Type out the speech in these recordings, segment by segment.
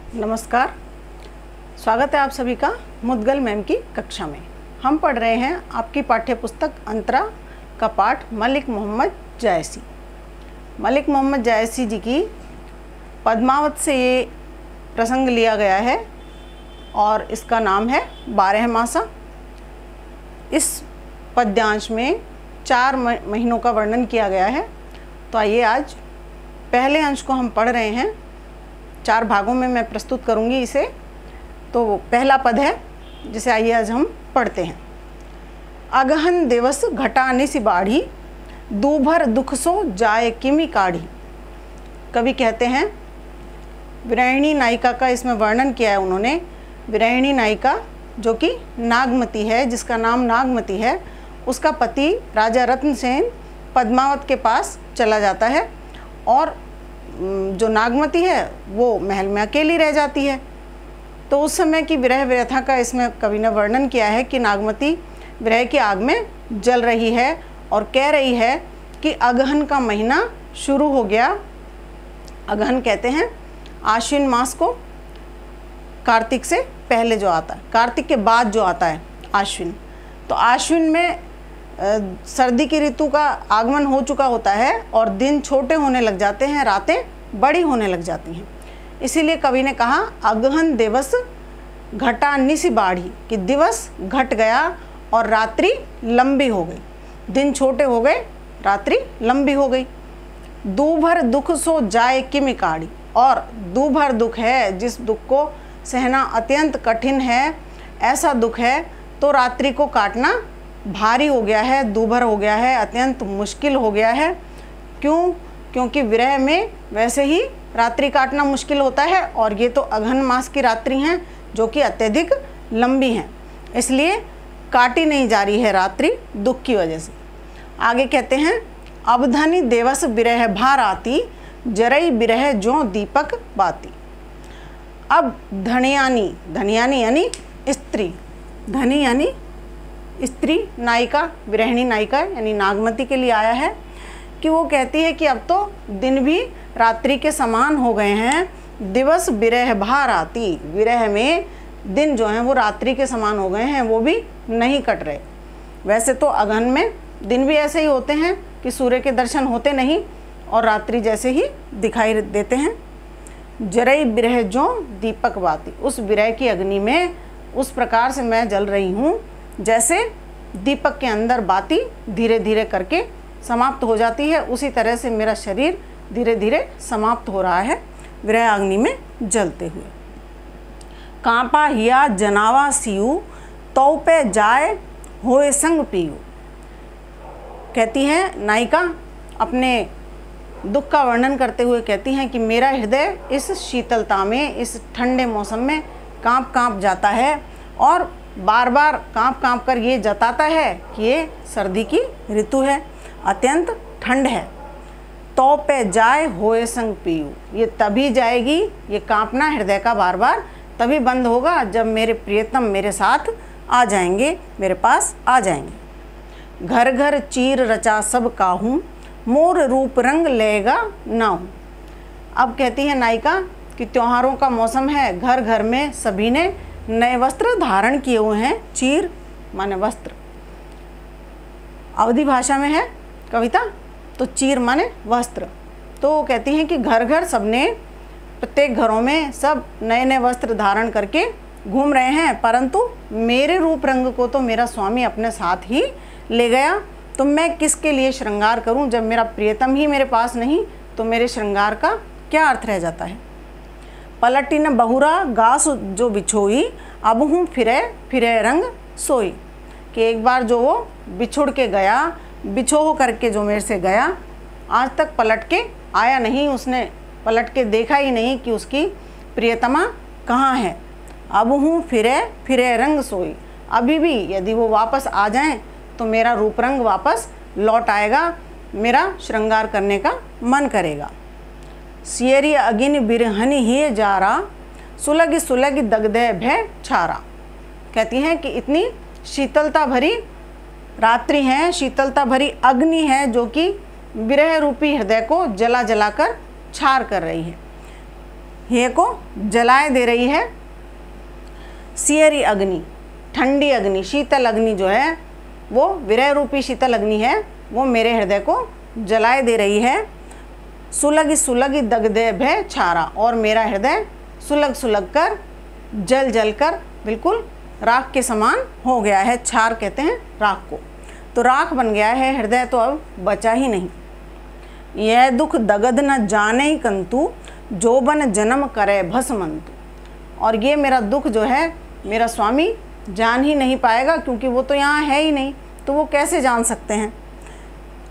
नमस्कार, स्वागत है आप सभी का मुद्गल मैम की कक्षा में। हम पढ़ रहे हैं आपकी पाठ्य पुस्तक अंतरा का पाठ मलिक मोहम्मद जायसी। मलिक मोहम्मद जायसी जी की पद्मावत से ये प्रसंग लिया गया है और इसका नाम है 12 मासा। इस पद्यांश में 4 महीनों का वर्णन किया गया है। तो आइए आज पहले अंश को हम पढ़ रहे हैं। 4 भागों में मैं प्रस्तुत करूंगी इसे। तो पहला पद है जिसे आइए आज हम पढ़ते हैं। अगहन दिवस घटा निसि बाढ़ी, दूभर दुख सो जाए किमि काढ़ी। कवि कहते हैं, विरहिणी नायिका का इसमें वर्णन किया है उन्होंने। विरहिणी नायिका जो कि नागमती है, जिसका नाम नागमती है, उसका पति राजा रत्नसेन पद्मावत के पास चला जाता है और जो नागमती है वो महल में अकेली रह जाती है। तो उस समय की विरह व्यथा का इसमें कवि ने वर्णन किया है कि नागमती विरह की आग में जल रही है और कह रही है कि अगहन का महीना शुरू हो गया। अगहन कहते हैं आश्विन मास को, कार्तिक से पहले जो आता है, कार्तिक के बाद जो आता है आश्विन। तो आश्विन में सर्दी की ऋतु का आगमन हो चुका होता है और दिन छोटे होने लग जाते हैं, रातें बड़ी होने लग जाती हैं। इसीलिए कवि ने कहा अगहन दिवस घटा निसि बाढ़ी, कि दिवस घट गया और रात्रि लंबी हो गई। दिन छोटे हो गए, रात्रि लंबी हो गई। दूभर दुख सो जाए किमि काढ़ी, और दूभर दुख है, जिस दुख को सहना अत्यंत कठिन है, ऐसा दुख है तो रात्रि को काटना भारी हो गया है, दूभर हो गया है, अत्यंत मुश्किल हो गया है। क्यों? क्योंकि विरह में वैसे ही रात्रि काटना मुश्किल होता है और ये तो अगहन मास की रात्रि हैं जो कि अत्यधिक लंबी हैं, इसलिए काटी नहीं जा रही है रात्रि दुख की वजह से। आगे कहते हैं, अबधनी देवस बिरह भार आती, जरई बिरह जो दीपक बाती। अब धनियानी, धनियानी यानी स्त्री, धनी यानी स्त्री, नायिका, विरहिणी नायिका यानी नागमती के लिए आया है कि वो कहती है कि अब तो दिन भी रात्रि के समान हो गए हैं। दिवस बिरह भार आती, विरह में दिन जो हैं वो रात्रि के समान हो गए हैं, वो भी नहीं कट रहे। वैसे तो अगहन में दिन भी ऐसे ही होते हैं कि सूर्य के दर्शन होते नहीं और रात्रि जैसे ही दिखाई देते हैं। जरई बिरह जो दीपक बाती, उस विरह की अग्नि में उस प्रकार से मैं जल रही हूँ जैसे दीपक के अंदर बाती धीरे धीरे करके समाप्त हो जाती है, उसी तरह से मेरा शरीर धीरे धीरे समाप्त हो रहा है विरह अग्नि में जलते हुए। कांपा हिया जनावा सियु, तौ पे जाए होए संग पियु। कहती हैं नायिका अपने दुख का वर्णन करते हुए कहती हैं कि मेरा हृदय इस शीतलता में, इस ठंडे मौसम में कांप कांप जाता है और बार बार कांप कांप कर ये जताता है कि ये सर्दी की ऋतु है, अत्यंत ठंड है। तो पे जाए होए संग पियू, ये तभी जाएगी, ये कांपना हृदय का बार बार तभी बंद होगा जब मेरे प्रियतम मेरे साथ आ जाएंगे, मेरे पास आ जाएंगे। घर घर चीर रचा सब काहूँ, मोर रूप रंग लेगा नाहूँ। अब कहती है नायिका कि त्योहारों का मौसम है, घर घर में सभी ने नए वस्त्र धारण किए हुए हैं। चीर माने वस्त्र, अवधी भाषा में है कविता, तो चीर माने वस्त्र। तो वो कहती हैं कि घर घर सबने, प्रत्येक घरों में सब नए नए वस्त्र धारण करके घूम रहे हैं, परंतु मेरे रूप रंग को तो मेरा स्वामी अपने साथ ही ले गया। तो मैं किसके लिए श्रृंगार करूं? जब मेरा प्रियतम ही मेरे पास नहीं तो मेरे श्रृंगार का क्या अर्थ रह जाता है। पलटी न बहुरा घास जो बिछोई, अब हूँ फिरे फिरे रंग सोई। कि एक बार जो वो बिछुड़ के गया, बिछो करके जो मेरे से गया, आज तक पलट के आया नहीं, उसने पलट के देखा ही नहीं कि उसकी प्रियतमा कहाँ है। अब हूँ फिरे फिरे रंग सोई, अभी भी यदि वो वापस आ जाएं तो मेरा रूप रंग वापस लौट आएगा, मेरा श्रृंगार करने का मन करेगा। सियरी अगिन बिरहनी ही जारा, सुलग सुलग दगदे भय छारा। कहती हैं कि इतनी शीतलता भरी रात्रि है, शीतलता भरी अग्नि है जो कि विरह रूपी हृदय को जला जला कर छार कर रही है। हे को जलाए दे रही है। सियरी अग्नि, ठंडी अग्नि, शीतल अग्नि जो है वो विरह रूपी शीतल अग्नि है, वो मेरे हृदय को जलाए दे रही है। सुलग सुलग दगदे भय छारा, और मेरा हृदय सुलग सुलग कर जल जल कर बिल्कुल राख के समान हो गया है। छार कहते हैं राख को, तो राख बन गया है हृदय, तो अब बचा ही नहीं। यह दुख दगद न जाने कंतु, जोबन जन्म करे भस्मंतु। और ये मेरा दुख जो है मेरा स्वामी जान ही नहीं पाएगा, क्योंकि वो तो यहाँ है ही नहीं, तो वो कैसे जान सकते हैं।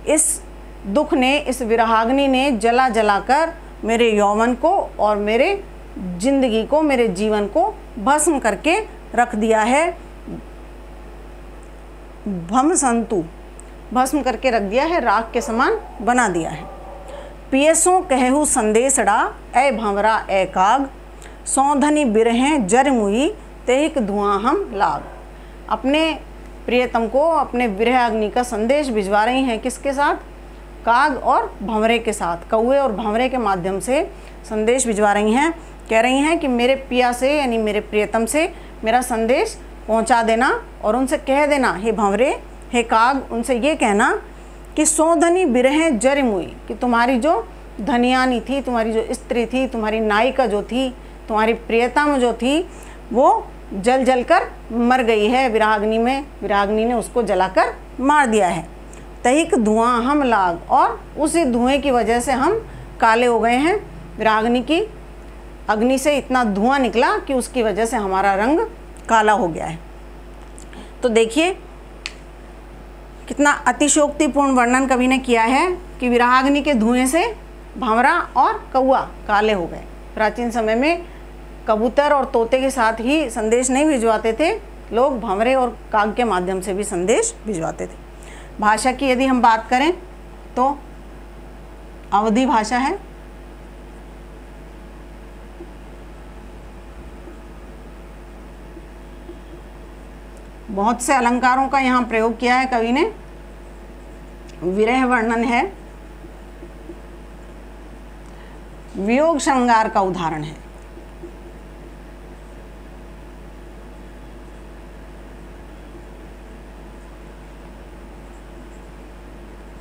इस दुख ने, इस विरहाग्नि ने जला जला कर मेरे यौवन को और मेरे जिंदगी को, मेरे जीवन को भस्म करके रख दिया है। भस्मंतु, भस्म करके रख दिया है, राख के समान बना दिया है। पियसों कहू संदेशड़ा, ए भंवरा ए काग, सौधनी बिरहें जर मुई, तेहिक धुआं हम लाग। अपने प्रियतम को अपने विरह अग्नि का संदेश भिजवा रही हैं, किसके साथ? काग और भंवरे के साथ, कौवे और भंवरे के माध्यम से संदेश भिजवा रही हैं। कह रही हैं कि मेरे पिया से, यानी मेरे प्रियतम से मेरा संदेश पहुंचा देना, और उनसे कह देना, हे भंवरे, हे काग, उनसे ये कहना कि सौधनी बिरहें जर मुई, कि तुम्हारी जो धनियानी थी, तुम्हारी जो स्त्री थी, तुम्हारी नायिका जो थी, तुम्हारी प्रियतम जो थी, वो जल जल कर मर गई है विराग्नि में। विराग्नि ने उसको जलाकर मार दिया है। तहिक धुआं हम लाग, और उसी धुएं की वजह से हम काले हो गए हैं। विराग्नि की अग्नि से इतना धुआं निकला कि उसकी वजह से हमारा रंग काला हो गया है। तो देखिए कितना अतिशयोक्तिपूर्ण वर्णन कवि ने किया है कि विराग्नि के धुएं से भंवरा और कौआ काले हो गए। प्राचीन समय में कबूतर और तोते के साथ ही संदेश नहीं भिजवाते थे लोग, भंवरे और काग के माध्यम से भी संदेश भिजवाते थे। भाषा की यदि हम बात करें तो अवधी भाषा है। बहुत से अलंकारों का यहाँ प्रयोग किया है कवि ने। विरह वर्णन है, वियोग श्रृंगार का उदाहरण है।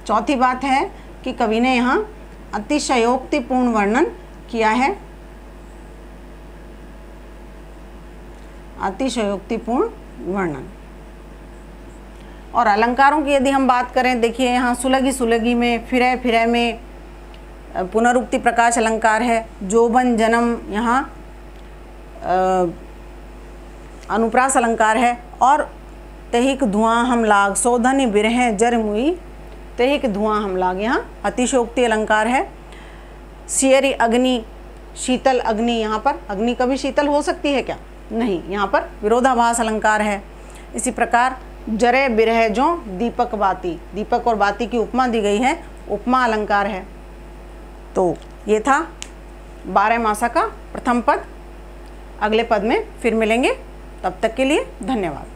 चौथी बात है कि कवि ने यहाँ अतिशयोक्तिपूर्ण वर्णन किया है। अतिशयोक्तिपूर्ण वर्णन। और अलंकारों की यदि हम बात करें, देखिए यहाँ सुलगी सुलगी में, फिरे फिरे में पुनरुक्ति प्रकाश अलंकार है। जोबन जन्म यहाँ अनुप्रास अलंकार है। और तहिक धुआं हम लाग, सौधनी बिरह जर मुई, तहिक धुआं हम लाग यहाँ अतिशयोक्ति अलंकार है। सियरी अग्नि, शीतल अग्नि, यहाँ पर अग्नि कभी शीतल हो सकती है क्या? नहीं, यहाँ पर विरोधाभास अलंकार है। इसी प्रकार जरे बिरह जो दीपक बाती, दीपक और बाती की उपमा दी गई है, उपमा अलंकार है। तो ये था 12 मासा का प्रथम पद। अगले पद में फिर मिलेंगे, तब तक के लिए धन्यवाद।